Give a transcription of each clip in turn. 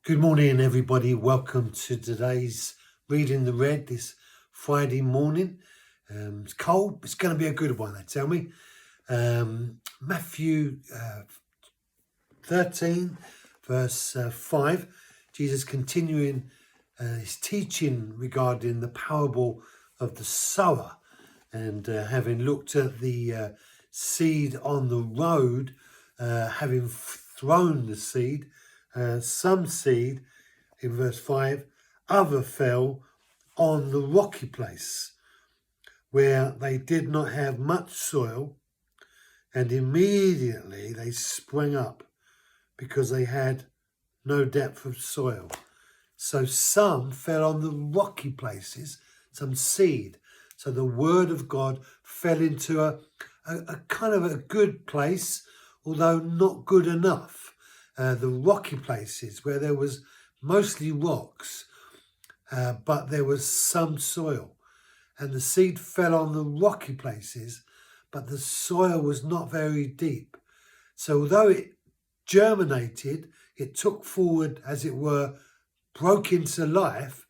Good morning, everybody. Welcome to today's Reading the Red this Friday morning. It's cold. It's going to be a good one, they tell me. Matthew 13, verse 5. Jesus continuing his teaching regarding the parable of the sower. And having looked at the seed on the road, having thrown the seed, some seed, in verse 5, other fell on the rocky place, where they did not have much soil, and immediately they sprang up, because they had no depth of soil. So some fell on the rocky places, some seed. So the word of God fell into a kind of a good place, although not good enough. The rocky places where there was mostly rocks, but there was some soil. And the seed fell on the rocky places, but the soil was not very deep. So although it germinated, it took forward, as it were, broke into life,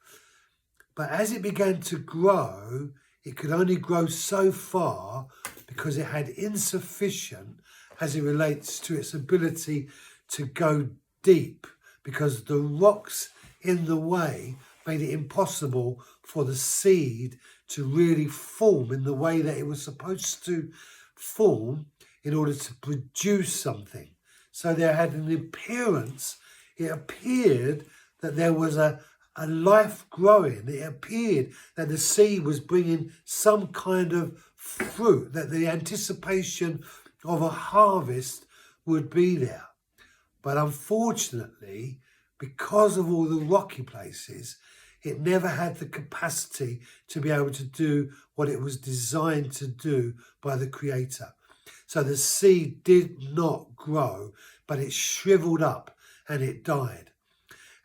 but as it began to grow, it could only grow so far because it had insufficient as it relates to its ability to go deep, because the rocks in the way made it impossible for the seed to really form in the way that it was supposed to form in order to produce something. So there had an appearance, it appeared that there was a life growing. It appeared that the seed was bringing some kind of fruit, that the anticipation of a harvest would be there. But unfortunately, because of all the rocky places, it never had the capacity to be able to do what it was designed to do by the Creator. So the seed did not grow, but it shriveled up and it died.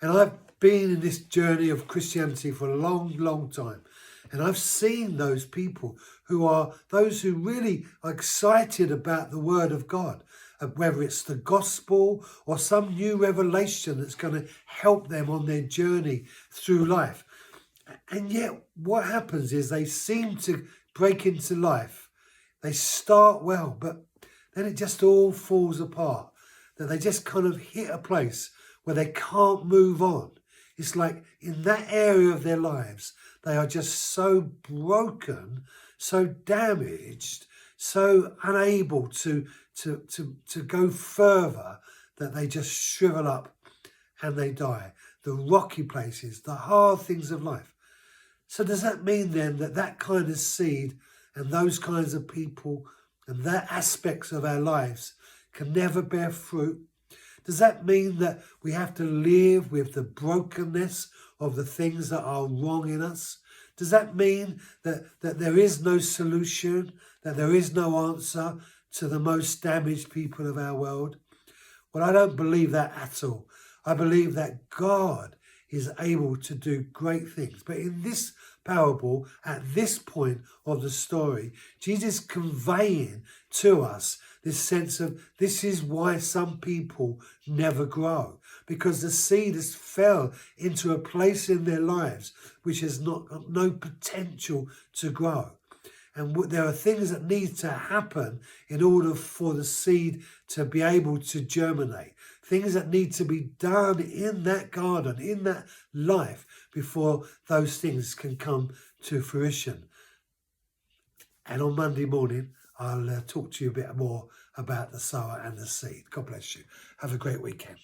And I've been in this journey of Christianity for a long, long time. And I've seen those people who are those who really are excited about the Word of God, whether it's the gospel or some new revelation that's going to help them on their journey through life. And yet what happens is they seem to break into life. They start well, but then it just all falls apart, that they just kind of hit a place where they can't move on. It's like in that area of their lives, they are just so broken, so damaged, so unable to go further, that they just shrivel up and they die. The rocky places, the hard things of life. So does that mean then that that kind of seed and those kinds of people and that aspects of our lives can never bear fruit? Does that mean that we have to live with the brokenness of the things that are wrong in us? Does that mean that there is no solution, that there is no answer to the most damaged people of our world? Well, I don't believe that at all. I believe that God is able to do great things. But in this parable, at this point of the story, Jesus conveying to us this sense of this is why some people never grow, because the seed has fell into a place in their lives which has no potential to grow. And there are things that need to happen in order for the seed to be able to germinate. Things that need to be done in that garden, in that life, before those things can come to fruition. And on Monday morning, I'll talk to you a bit more about the sower and the seed. God bless you. Have a great weekend.